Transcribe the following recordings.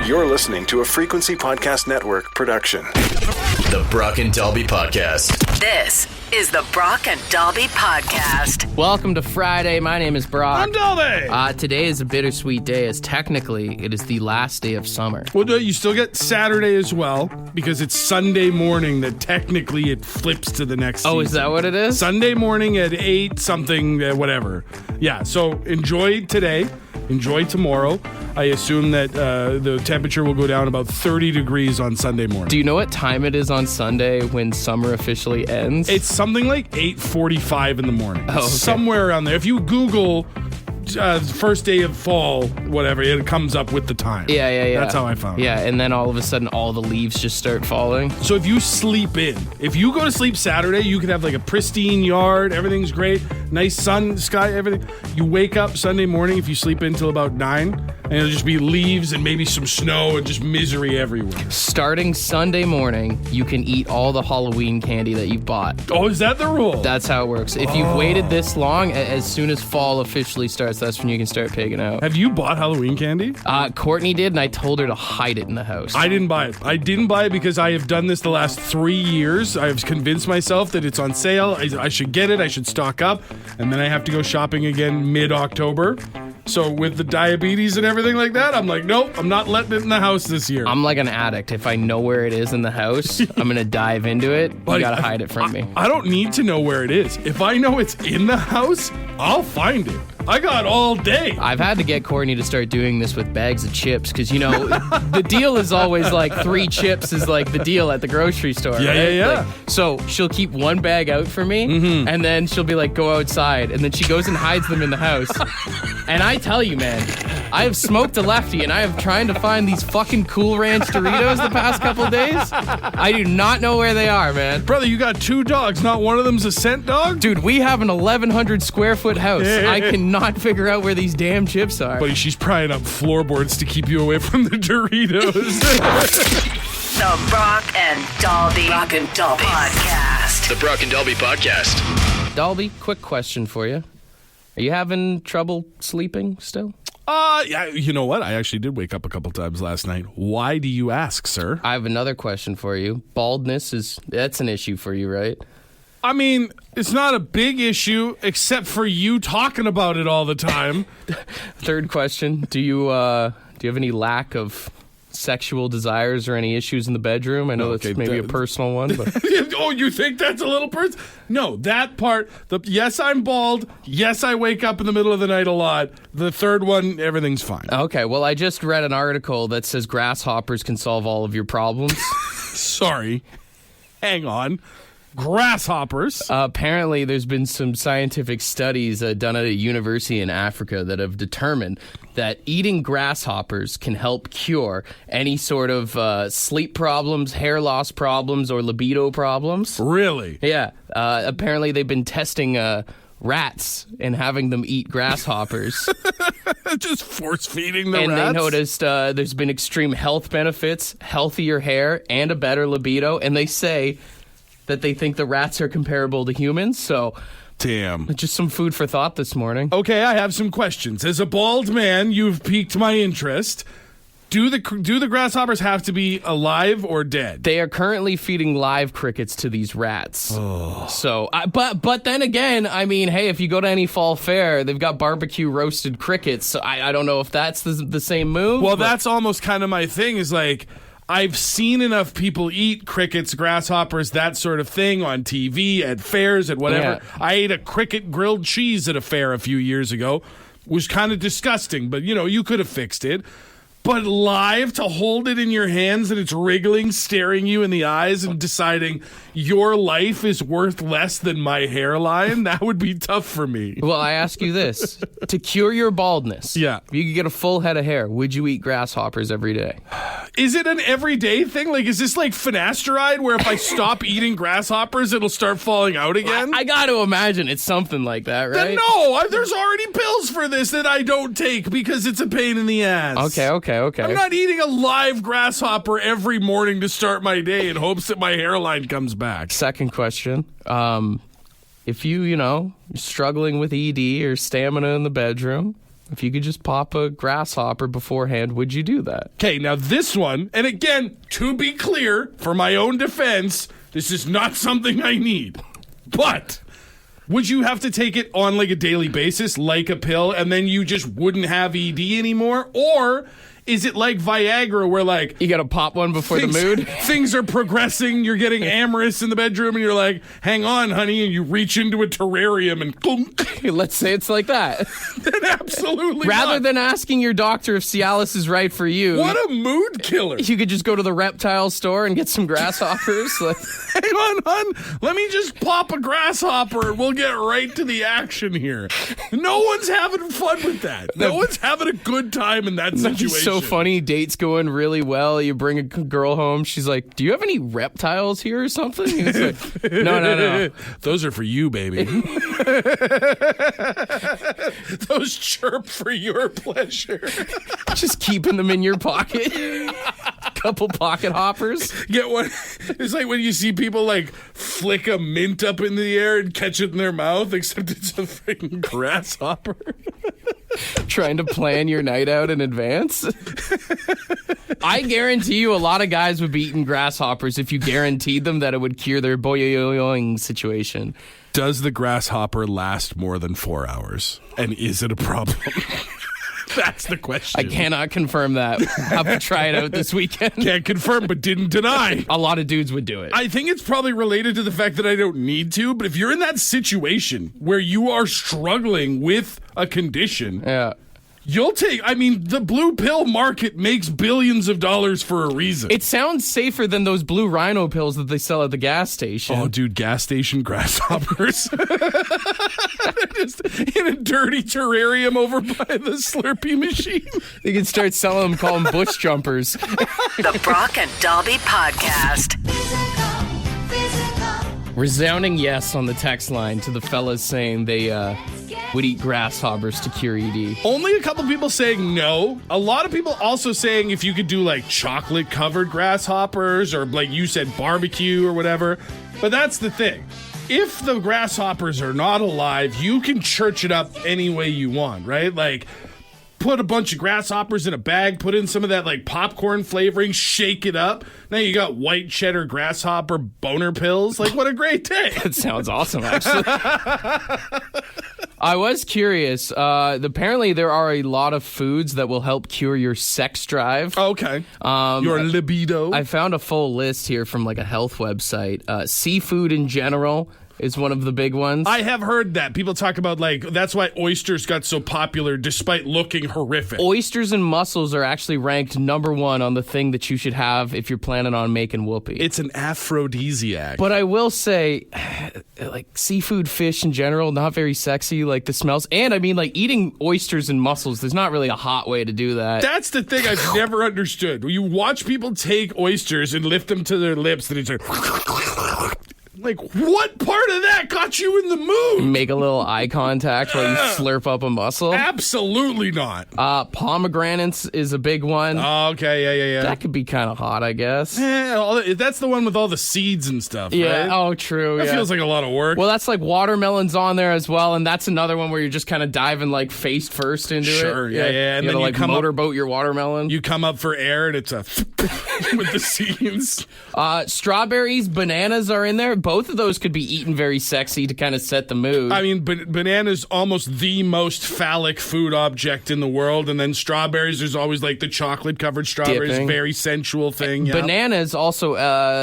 You're listening to a Frequency Podcast Network production. The Brock and Dalby Podcast. This is the Brock and Dalby Podcast. Welcome to Friday. My name is Brock. I'm Dalby. Today is a bittersweet day as technically it is the last day of summer. Well, you still get Saturday as well because it's Sunday morning that technically it flips to the next season. Oh, is that what it is? Sunday morning at 8 something, whatever. Yeah, so enjoy today. Enjoy tomorrow. I assume that the temperature will go down about 30 degrees on Sunday morning. Do you know what time it is on Sunday when summer officially ends? It's something like 8:45 in the morning. Oh, okay. Somewhere around there. If you Google first day of fall, whatever, it comes up with the time. Yeah. That's how I found it. Yeah, and then all of a sudden all the leaves just start falling. So if you sleep in, if you go to sleep Saturday, you could have like a pristine yard, everything's great, nice sun, sky, everything. You wake up Sunday morning if you sleep in till about 9, and it'll just be leaves and maybe some snow and just misery everywhere. Starting Sunday morning, you can eat all the Halloween candy that you've bought. Oh, is that the rule? That's how it works. If you've waited this long, as soon as fall officially starts, that's when you can start pigging out. Have you bought Halloween candy? Courtney did, and I told her to hide it in the house. I didn't buy it. I didn't buy it because I have done this the last 3 years. I've convinced myself that it's on sale. I should get it. I should stock up. And then I have to go shopping again mid-October. So with the diabetes and everything like that, I'm like, nope, I'm not letting it in the house this year. I'm like an addict. If I know where it is in the house, I'm going to dive into it. You got to hide it from me. I don't need to know where it is. If I know it's in the house, I'll find it. I got all day. I've had to get Courtney to start doing this with bags of chips because, you know, the deal is always like 3 chips is like the deal at the grocery store. Yeah. Like, so she'll keep one bag out for me, and then she'll be like, go outside. And then she goes and hides them in the house. And I tell you, man, I have smoked a lefty, and I have trying to find these fucking Cool Ranch Doritos the past couple days. I do not know where they are, man. Brother, you got 2 dogs. Not one of them's a scent dog? Dude, we have an 1,100 square foot house. I cannot figure out where these damn chips are. Buddy, she's prying up floorboards to keep you away from the Doritos. The Brock and Dalby Podcast. The Brock and Dalby Podcast. Dalby, quick question for you. Are you having trouble sleeping still? Yeah, you know what? I actually did wake up a couple times last night. Why do you ask, sir? I have another question for you. Baldness that's an issue for you, right? I mean, it's not a big issue except for you talking about it all the time. Third question. Do you have any lack of sexual desires or any issues in the bedroom? I know that's maybe a personal one, but Oh, you think that's a little person? No, that part, yes, I'm bald. Yes, I wake up in the middle of the night a lot. The third one, everything's fine. Okay, well, I just read an article that says grasshoppers can solve all of your problems. Sorry. Hang on. Grasshoppers. Apparently, there's been some scientific studies done at a university in Africa that have determined that eating grasshoppers can help cure any sort of sleep problems, hair loss problems, or libido problems. Really? Yeah. Apparently, they've been testing rats and having them eat grasshoppers. Just force feeding the and rats? they noticed there's been extreme health benefits, healthier hair, and a better libido. And they say that they think the rats are comparable to humans, so damn. Just some food for thought this morning. Okay, I have some questions. As a bald man, you've piqued my interest. Do the grasshoppers have to be alive or dead? They are currently feeding live crickets to these rats. Oh. So, but then again, I mean, hey, if you go to any fall fair, they've got barbecue roasted crickets. So I don't know if that's the same move. Well, that's almost kind of my thing. Is like, I've seen enough people eat crickets, grasshoppers, that sort of thing on TV, at fairs, at whatever. Yeah. I ate a cricket grilled cheese at a fair a few years ago. It was kind of disgusting, but, you could have fixed it. But live, to hold it in your hands and it's wriggling, staring you in the eyes and deciding your life is worth less than my hairline, that would be tough for me. Well, I ask you this. To cure your baldness, yeah, if you could get a full head of hair, would you eat grasshoppers every day? Is it an everyday thing? Like, is this like finasteride where if I stop eating grasshoppers, it'll start falling out again? I got to imagine it's something like that, right? Then no, there's already pills for this that I don't take because it's a pain in the ass. Okay. I'm not eating a live grasshopper every morning to start my day in hopes that my hairline comes back. Second question. If you're struggling with ED or stamina in the bedroom, If you could just pop a grasshopper beforehand, would you do that? Okay, now this one, and again, to be clear, for my own defense, this is not something I need. But would you have to take it on like a daily basis, like a pill, and then you just wouldn't have ED anymore? Or is it like Viagra where like You got to pop one before the mood? things are progressing, you're getting amorous in the bedroom, and you're like, hang on, honey, and you reach into a terrarium and clunk. Let's say it's like that. Then absolutely Rather not. than asking your doctor if Cialis is right for you, What a mood killer. you could just go to the reptile store and get some grasshoppers. Like, Hang on, hon. Let me just pop a grasshopper and we'll get right to the action here. No one's having fun with that. No one's having a good time in that That'd be situation. so funny. Date's going really well. You bring a girl home. She's like, do you have any reptiles here or something? And it's like, no. Those are for you, baby. Those chirp for your pleasure. Just keeping them in your pocket. Couple pocket hoppers. Get one. It's like when you see people like flick a mint up in the air and catch it in their mouth, except it's a freaking grasshopper. Trying to plan your night out in advance. I guarantee you a lot of guys would be eating grasshoppers if you guaranteed them that it would cure their boing situation. Does the grasshopper last more than 4 hours? And is it a problem? That's the question. I cannot confirm that. I'll have to try it out this weekend. Can't confirm, but didn't deny. A lot of dudes would do it. I think it's probably related to the fact that I don't need to, but if you're in that situation where you are struggling with a condition, Yeah. you'll take, I mean, the blue pill market makes billions of dollars for a reason. It sounds safer than those blue rhino pills that they sell at the gas station. Oh, dude, gas station grasshoppers. Just in a dirty terrarium over by the Slurpee machine. You can start selling them, call them bush jumpers. The Brock and Dalby Podcast. Resounding yes on the text line to the fellas saying they would eat grasshoppers to cure ED. Only a couple people saying no. A lot of people also saying if you could do like chocolate covered grasshoppers or like you said barbecue or whatever. But that's the thing. If the grasshoppers are not alive, you can church it up any way you want, right? Like put a bunch of grasshoppers in a bag, put in some of that like popcorn flavoring, shake it up. Now you got white cheddar grasshopper boner pills. Like what a great day. That sounds awesome, actually. I was curious. Apparently, there are a lot of foods that will help cure your sex drive. Okay. Your libido. I found a full list here from like a health website. Seafood in general is one of the big ones. I have heard that. People talk about, like, that's why oysters got so popular despite looking horrific. Oysters and mussels are actually ranked number one on the thing that you should have if you're planning on making whoopee. It's an aphrodisiac. But I will say, like, seafood, fish in general, not very sexy, like the smells. And I mean, like, eating oysters and mussels, there's not really a hot way to do that. That's the thing I've never understood. When you watch people take oysters and lift them to their lips, and it's like, what part of that got you in the mood? Make a little eye contact while you slurp up a mussel. Absolutely not. Pomegranates is a big one. Oh, okay, yeah. That could be kind of hot, I guess. That's the one with all the seeds and stuff, Yeah, right? oh, true. That yeah. feels like a lot of work. Well, that's like watermelons on there as well, and that's another one where you're just kind of diving like face first into it. Sure, yeah. And you then gotta, you like come up- motorboat your watermelon. You come up for air and it's a with the seeds. Strawberries, bananas are in there. Both of those could be eaten very sexy to kind of set the mood. I mean, banana's almost the most phallic food object in the world, and then strawberries, there's always like the chocolate-covered strawberries, Dipping. very sensual thing. Yeah. Bananas also,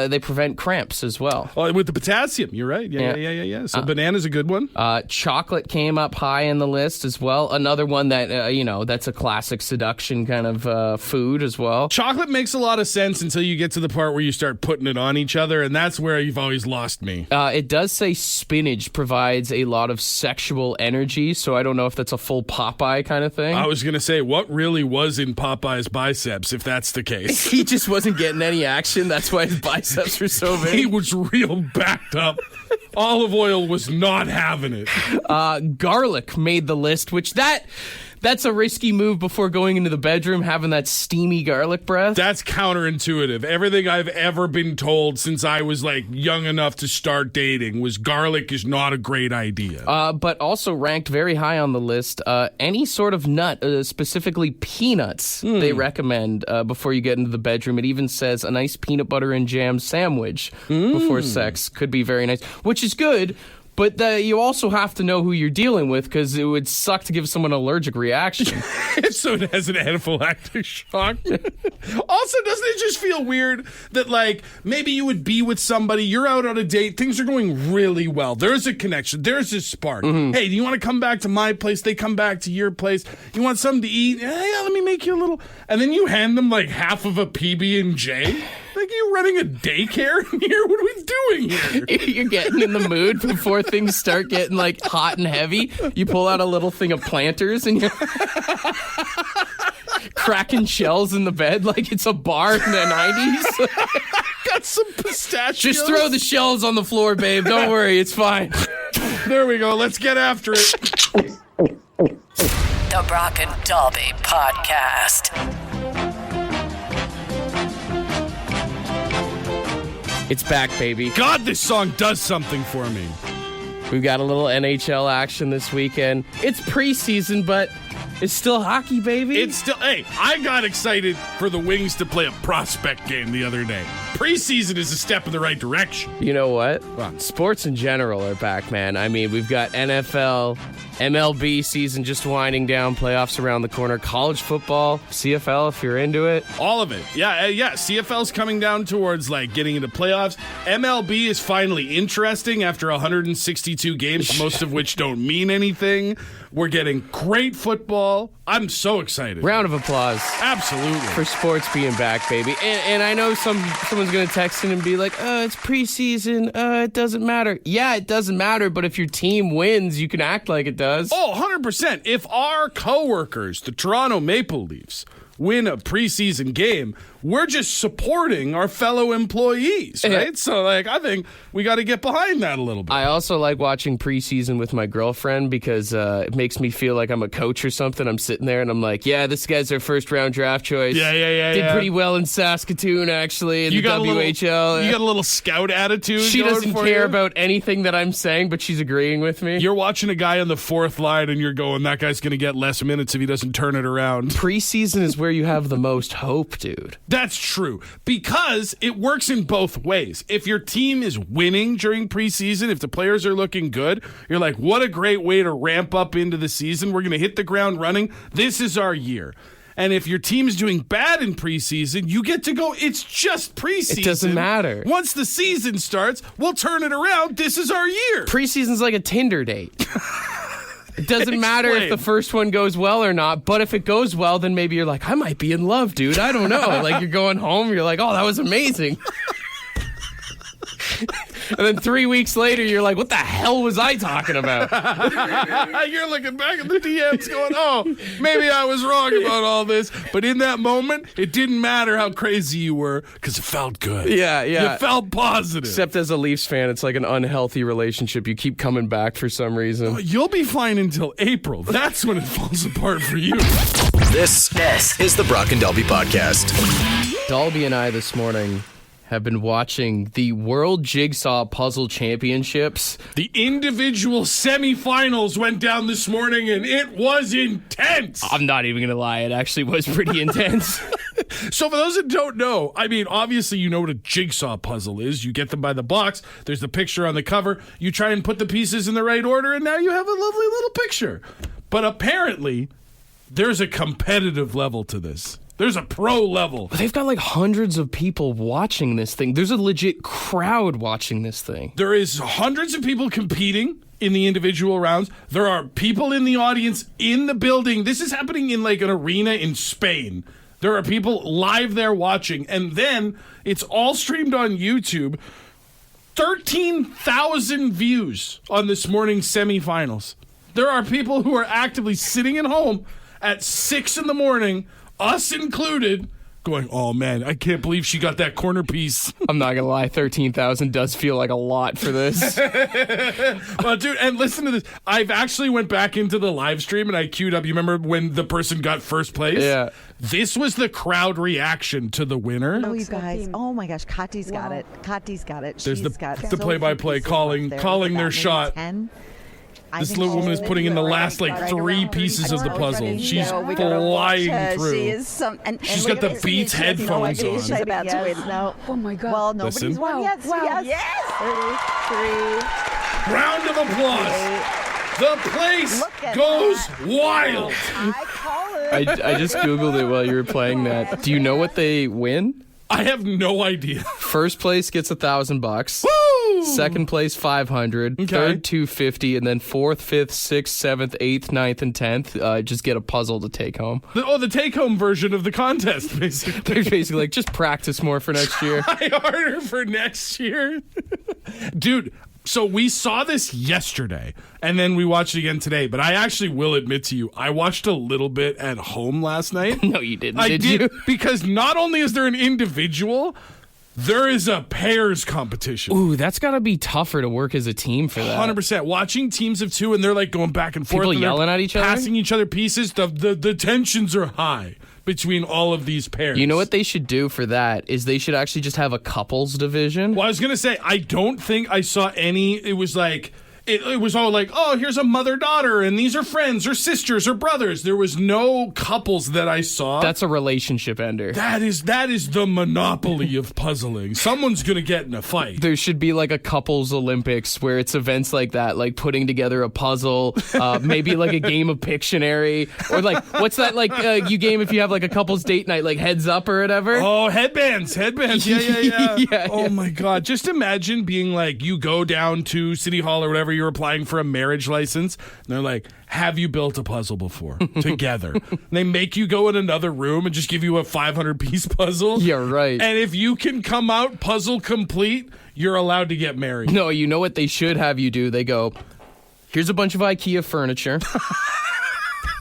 they prevent cramps as well. Oh, with the potassium, you're right. Yeah. So banana's a good one. Chocolate came up high in the list as well. Another one that, that's a classic seduction kind of food as well. Chocolate makes a lot of sense until you get to the part where you start putting it on each other, and that's where you've always lost me. It does say spinach provides a lot of sexual energy, so I don't know if that's a full Popeye kind of thing. I was going to say, what really was in Popeye's biceps, if that's the case? He just wasn't getting any action. That's why his biceps were so big. He was real backed up. Olive oil was not having it. Garlic made the list, which that That's a risky move before going into the bedroom, having that steamy garlic breath. That's counterintuitive. Everything I've ever been told since I was like young enough to start dating was garlic is not a great idea. But also ranked very high on the list, any sort of nut, specifically peanuts, they recommend before you get into the bedroom. It even says a nice peanut butter and jam sandwich before sex could be very nice, which is good. But you also have to know who you're dealing with, because it would suck to give someone an allergic reaction. If someone has an anaphylactic shock. Also, doesn't it just feel weird that, like, maybe you would be with somebody, you're out on a date, things are going really well. There's a connection. There's a spark. Hey, do you want to come back to my place? They come back to your place. You want something to eat? Yeah, let me make you a little. And then you hand them, like, half of a PB&J? Like, are you running a daycare here? What are we doing here? You're getting in the mood before things start getting, like, hot and heavy. You pull out a little thing of Planters and you're cracking shells in the bed like it's a bar in the 90s. Got some pistachios. Just throw the shells on the floor, babe. Don't worry. It's fine. There we go. Let's get after it. The Brock and Dalby Podcast. It's back, baby. God, this song does something for me. We've got a little NHL action this weekend. It's preseason, but it's still hockey, baby. It's still, hey, I got excited for the Wings to play a prospect game the other day. Preseason is a step in the right direction. You know what? What? Sports in general are back, man. I mean, we've got NFL, MLB season just winding down, playoffs around the corner, college football, CFL if you're into it. All of it. Yeah. CFL's coming down towards, like, getting into playoffs. MLB is finally interesting after 162 games, most of which don't mean anything. We're getting great football. I'm so excited. Round of applause. Absolutely. For sports being back, baby. And I know someone's going to text in and be like, it's preseason. It doesn't matter. Yeah, it doesn't matter, but if your team wins, you can act like it does. Oh, 100%. If our coworkers, the Toronto Maple Leafs, win a preseason game, we're just supporting our fellow employees, right? Yeah. So, like, I think we got to get behind that a little bit. I also like watching preseason with my girlfriend because it makes me feel like I'm a coach or something. I'm sitting there and I'm like, yeah, this guy's our first-round draft choice. Yeah. Did pretty well in Saskatoon, actually, in the WHL. You got a little scout attitude. She going doesn't for care you. about anything that I'm saying, but she's agreeing with me. You're watching a guy on the fourth line and you're going, that guy's going to get less minutes if he doesn't turn it around. Preseason is where you have the most hope, dude. That's true, because it works in both ways. If your team is winning during preseason, if the players are looking good, you're like, what a great way to ramp up into the season. We're going to hit the ground running. This is our year. And if your team's doing bad in preseason, you get to go, it's just preseason. It doesn't matter. Once the season starts, we'll turn it around. This is our year. Preseason's like a Tinder date. It doesn't matter if the first one goes well or not, but if it goes well, then maybe you're like, I might be in love, dude. I don't know. Like, you're going home, you're like, oh, that was amazing. And then 3 weeks later, you're like, what the hell was I talking about? You're looking back at the DMs going, oh, maybe I was wrong about all this. But in that moment, it didn't matter how crazy you were because it felt good. Yeah. You felt positive. Except as a Leafs fan, it's like an unhealthy relationship. You keep coming back for some reason. You'll be fine until April. That's when it falls apart for you. This is the Brock and Dalby Podcast. Dalby and I this morning have been watching the World Jigsaw Puzzle Championships. The individual semifinals went down this morning, and it was intense. I'm not even going to lie. It actually was pretty intense. So for those that don't know, I mean, obviously you know what a jigsaw puzzle is. You get them by the box. There's the picture on the cover. You try and put the pieces in the right order, and now you have a lovely little picture. But apparently, there's a competitive level to this. There's a pro level. They've got like hundreds of people watching this thing. There's a legit crowd watching this thing. There is hundreds of people competing in the individual rounds. There are people in the audience in the building. This is happening in like an arena in Spain. There are people live there watching. And then it's all streamed on YouTube. 13,000 views on this morning's semifinals. There are people who are actively sitting at home at 6 in the morning, us included, going, oh man, I can't believe she got that corner piece. I'm not gonna lie, 13,000 does feel like a lot for this. Well, dude, and listen to this. I've actually went back into the live stream and I queued up. You remember when the person got first place? Yeah. This was the crowd reaction to the winner. Oh, you guys. Oh, my gosh. Kati's got it. Kati's got it. There's She's got the play-by-play calling their shot. 10. This little woman is putting in the last, like, 3 pieces of the puzzle. She's flying through. She is She's got the Beats headphones on. She's about to win. No. Oh my God. Well, nobody's Listen. won yet. Wow. Yes. 33. Round of applause. The place Look at goes that. wild. I call it. I just Googled it while you were playing that. Do you know what they win? I have no idea. First place gets $1,000. Woo! Second place, 500. Okay. Third, 250, and then fourth, fifth, sixth, seventh, eighth, ninth, and 10th. Just get a puzzle to take home. The take-home version of the contest, basically. They're basically like, just practice more for next year. Try harder for next year. Dude, so we saw this yesterday, and then we watched it again today, but I actually will admit to you, I watched a little bit at home last night. No, you didn't. I did you? Because not only is there an individual, there is a pairs competition. Ooh, that's got to be tougher to work as a team for that. 100%. Watching teams of 2 and they're like going back and forth. People and they're yelling at each other? Passing each other pieces. The tensions are high between all of these pairs. You know what they should do for that is they should actually just have a couples division. Well, I was going to say, I don't think I saw any. It was like, it was all like, oh, here's a mother-daughter, and these are friends or sisters or brothers. There was no couples that I saw. That's a relationship ender. That is the monopoly of puzzling. Someone's going to get in a fight. There should be like a couples Olympics where it's events like that, like putting together a puzzle, maybe like a game of Pictionary, or like, what's that like you game if you have like a couples date night, like Heads Up or whatever? Oh, headbands. Yeah. Yeah, Oh, my God. Just imagine being like, you go down to City Hall or whatever, you're applying for a marriage license, and they're like, have you built a puzzle before together? And they make you go in another room and just give you a 500-piece puzzle. Yeah, right. And if you can come out puzzle complete, you're allowed to get married. No, you know what they should have you do? They go, here's a bunch of IKEA furniture.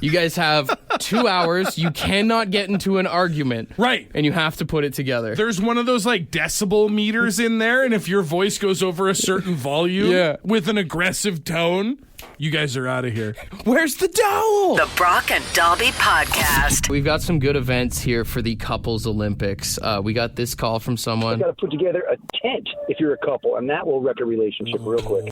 You guys have 2 hours. You cannot get into an argument. Right. And you have to put it together. There's one of those like decibel meters in there, and if your voice goes over a certain volume with an aggressive tone, you guys are out of here. Where's the dowel? The Brock and Dobby Podcast. We've got some good events here for the Couples Olympics. We got this call from someone. Got to put together a tent if you're a couple, and that will wreck a relationship real quick.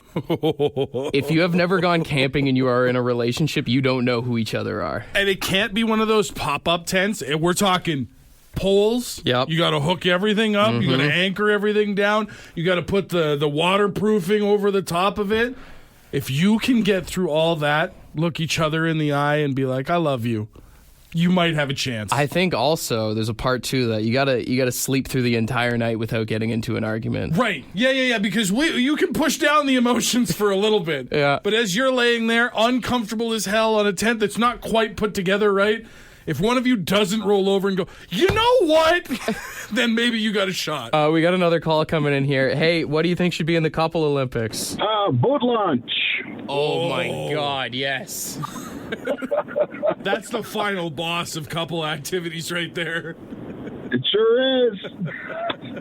If you have never gone camping and you are in a relationship, you don't know who each other are. And it can't be one of those pop-up tents. We're talking poles. Yep. You got to hook everything up. You got to anchor everything down. You got to put the waterproofing over the top of it. If you can get through all that, look each other in the eye and be like, I love you, you might have a chance. I think also there's a part too that you gotta sleep through the entire night without getting into an argument. Right. Yeah. Because you can push down the emotions for a little bit. Yeah. But as you're laying there, uncomfortable as hell on a tent that's not quite put together right, if one of you doesn't roll over and go, you know what? Then maybe you got a shot. We got another call coming in here. Hey, what do you think should be in the Couple Olympics? Boat launch. Oh my God, yes. That's the final boss of couple activities right there. It sure is.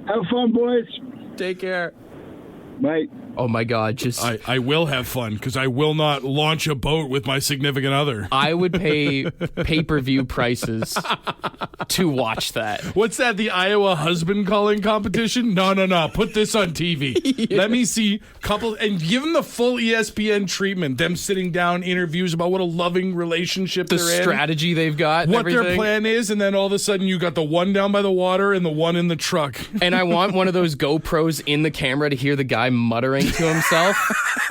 Have fun, boys. Take care. Bye. Oh my God, just I will have fun because I will not launch a boat with my significant other. I would pay pay-per-view prices to watch that. What's that, the Iowa husband calling competition? No. Put this on TV. Let me see couple and give them the full ESPN treatment. Them sitting down, interviews about what a loving relationship The they're in. strategy they've got, and What their everything. plan is, and then all of a sudden you got the one down by the water and the one in the truck. And I want one of those GoPros in the camera to hear the guy muttering to himself.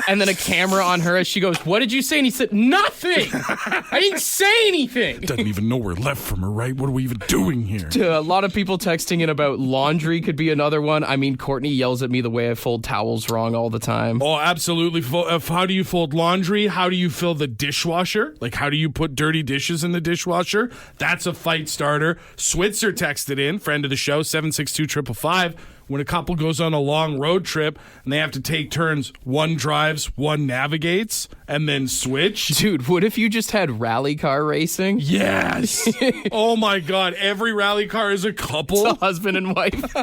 And then a camera on her as she goes, what did you say? And he said, nothing. I didn't say anything. Doesn't even know we're left from her, right? What are we even doing here? A lot of people texting in about laundry could be another one. I mean, Courtney yells at me the way I fold towels wrong all the time. Oh, absolutely. How do you fold laundry? How do you fill the dishwasher? Like, how do you put dirty dishes in the dishwasher? That's a fight starter. Switzer texted in, friend of the show, 762-555. when a couple goes on a long road trip and they have to take turns. One drives, one navigates, and then switch. Dude, what if you just had rally car racing? Yes. Oh my God. Every rally car is a couple. It's a husband and wife.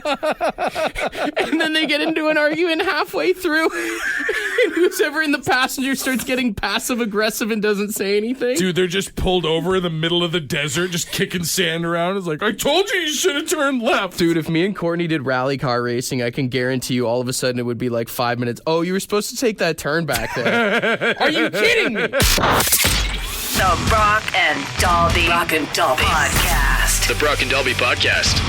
And then they get into an argument halfway through. And who's ever in the passenger starts getting passive aggressive and doesn't say anything. Dude, they're just pulled over in the middle of the desert, just kicking sand around. It's like, I told you should have turned left. Dude, if me and Courtney did rally car racing, I can guarantee you all of a sudden it would be like 5 minutes. Oh, you were supposed to take that turn back there. Are you kidding me? The Brock and Dalby Podcast. The Brock and Dalby Podcast.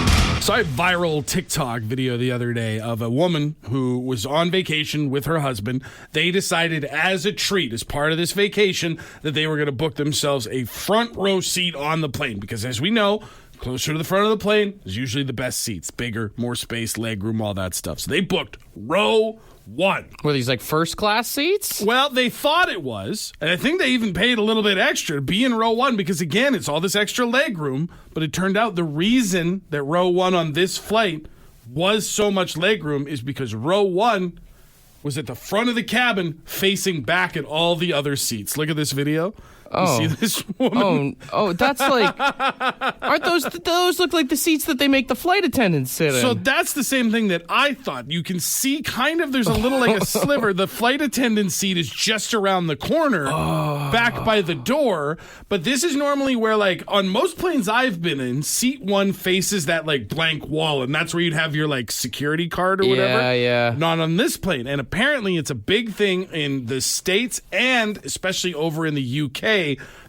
So I had a viral TikTok video the other day of a woman who was on vacation with her husband. They decided as a treat, as part of this vacation, that they were going to book themselves a front row seat on the plane. Because as we know, closer to the front of the plane is usually the best seats. Bigger, more space, leg room, all that stuff. So they booked row 1. Were these like first class seats? Well, they thought it was, and I think they even paid a little bit extra to be in row 1 because, again, it's all this extra leg room. But it turned out the reason that row 1 on this flight was so much leg room is because row 1 was at the front of the cabin facing back at all the other seats. Look at this video. Oh. You see this woman? Oh, that's like... Aren't those look like the seats that they make the flight attendants sit in? So that's the same thing that I thought. You can see kind of there's a little like a sliver. The flight attendant seat is just around the corner, back by the door. But this is normally where, like, on most planes I've been in, seat 1 faces that, like, blank wall. And that's where you'd have your, like, security card or whatever. Yeah. Not on this plane. And apparently it's a big thing in the States and especially over in the UK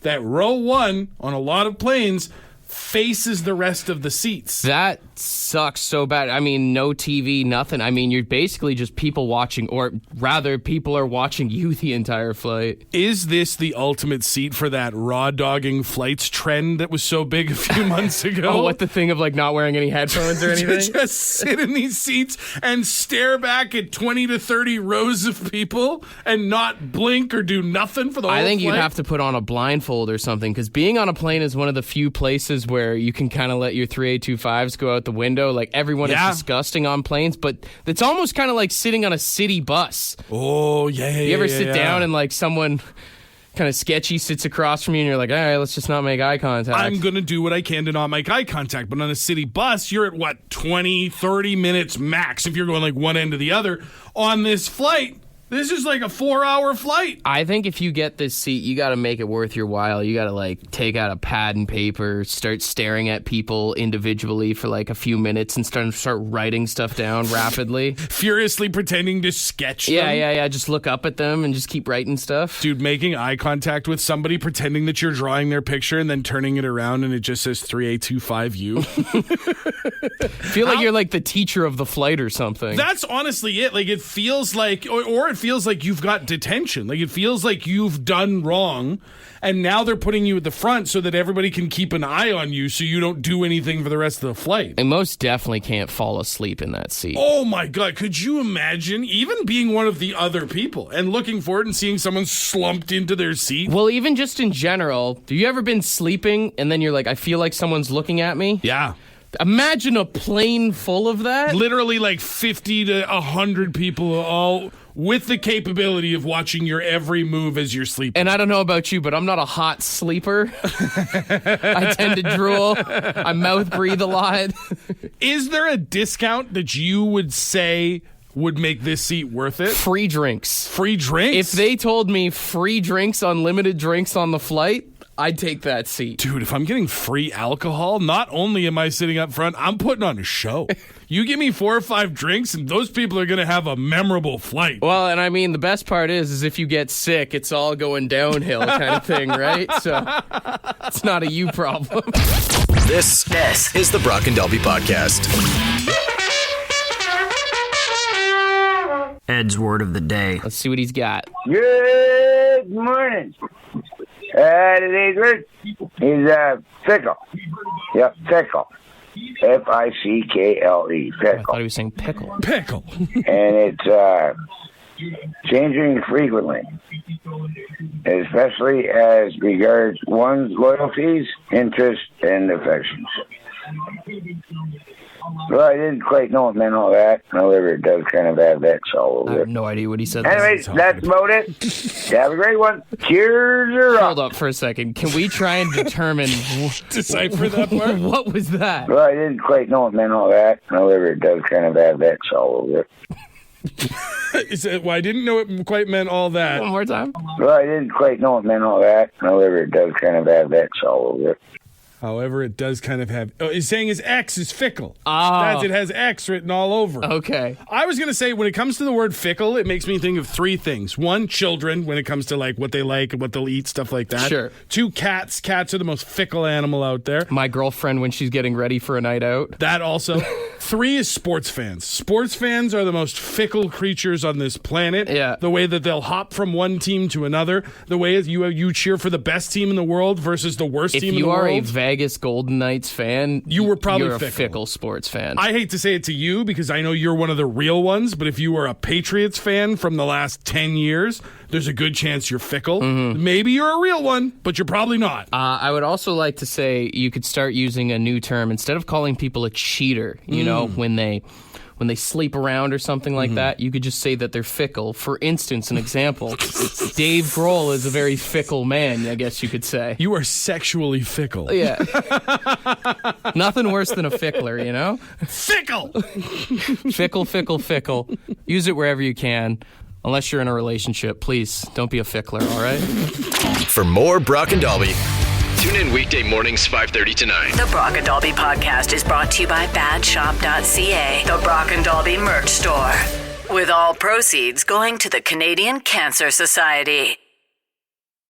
that row 1 on a lot of planes faces the rest of the seats. That sucks so bad. I mean, no TV, nothing. I mean, you're basically just people watching, or rather, people are watching you the entire flight. Is this the ultimate seat for that raw dogging flights trend that was so big a few months ago? Oh, what the thing of like not wearing any headphones or anything? Just sit in these seats and stare back at 20 to 30 rows of people and not blink or do nothing for the whole I think flight? you'd have to put on a blindfold or something, because being on a plane is one of the few places where you can kind of let your 3825s go out the window. Like, everyone is disgusting on planes, but it's almost kind of like sitting on a city bus. Oh, yeah. You ever sit down and like someone kind of sketchy sits across from you and you're like, all right, let's just not make eye contact. I'm going to do what I can to not make eye contact. But on a city bus, you're at, 20, 30 minutes max if you're going like one end to the other. On this flight, this is like a 4-hour flight. I think if you get this seat, you got to make it worth your while. You got to like take out a pad and paper, start staring at people individually for like a few minutes and start writing stuff down rapidly. Furiously pretending to sketch them. Yeah. Just look up at them and just keep writing stuff. Dude, making eye contact with somebody, pretending that you're drawing their picture and then turning it around and it just says 3825U. Feel like you're like the teacher of the flight or something. That's honestly it. Like, it feels like, or it feels like you've got detention. Like, it feels like you've done wrong, and now they're putting you at the front so that everybody can keep an eye on you so you don't do anything for the rest of the flight. I most definitely can't fall asleep in that seat. Oh my God, could you imagine even being one of the other people and looking forward and seeing someone slumped into their seat? Well, even just in general, have you ever been sleeping and then you're like, I feel like someone's looking at me? Yeah. Imagine a plane full of that. Literally like 50 to 100 people all with the capability of watching your every move as you're sleeping. And I don't know about you, but I'm not a hot sleeper. I tend to drool. I mouth breathe a lot. Is there a discount that you would say would make this seat worth it? Free drinks. Free drinks? If they told me free drinks, unlimited drinks on the flight, I'd take that seat. Dude, if I'm getting free alcohol, not only am I sitting up front, I'm putting on a show. You give me 4 or 5 drinks, and those people are going to have a memorable flight. Well, and I mean, the best part is if you get sick, it's all going downhill kind of thing, right? So it's not a you problem. This is the Brock and Dalby Podcast. Ed's word of the day. Let's see what he's got. Good morning. Today's word is fickle. Yep, fickle. F-I-C-K-L-E. I Fickle. thought he was saying pickle. Pickle. And it's changing frequently, especially as regards one's loyalties, interests, and affections. Well, I didn't quite know it meant all that. However, it does kind of have that all I over have it. no idea what he said. Anyways, that's about it. Have a great one. Cheers or Hold up for a second. Can we try and determine Decipher that part. what was that? Well, I didn't quite know it meant all that. However, it does kind of have that all over it. Well, I didn't know it quite meant all that. One more time. Well, I didn't quite know it meant all that. However, it does kind of have that all over it. However, it does kind of have. Oh, he's saying his X is fickle. Oh. It has X written all over. Okay. I was going to say, when it comes to the word fickle, it makes me think of three things. One, children, when it comes to like what they like and what they'll eat, stuff like that. Sure. Two, cats. Cats are the most fickle animal out there. My girlfriend when she's getting ready for a night out. That also. Three is sports fans. Sports fans are the most fickle creatures on this planet. Yeah. The way that they'll hop from one team to another. The way you cheer for the best team in the world versus the worst If team in the you world. are a Vegas Golden Knights fan, You were probably you're a fickle. fickle sports fan. I hate to say it to you because I know you're one of the real ones, but if you are a Patriots fan from the last 10 years, there's a good chance you're fickle. Mm-hmm. Maybe you're a real one, but you're probably not. I would also like to say you could start using a new term instead of calling people a cheater. You know, when they sleep around or something like that, you could just say that they're fickle. For instance, an example, Dave Grohl is a very fickle man, I guess you could say. You are sexually fickle. Yeah. Nothing worse than a fickler, you know? Fickle! Fickle, fickle, fickle. Use it wherever you can. Unless you're in a relationship, please don't be a fickler, all right? For more Brock and Dalby, tune in weekday mornings 5:30 to 9. The Brock and Dalby podcast is brought to you by badshop.ca, the Brock and Dalby merch store. With all proceeds going to the Canadian Cancer Society.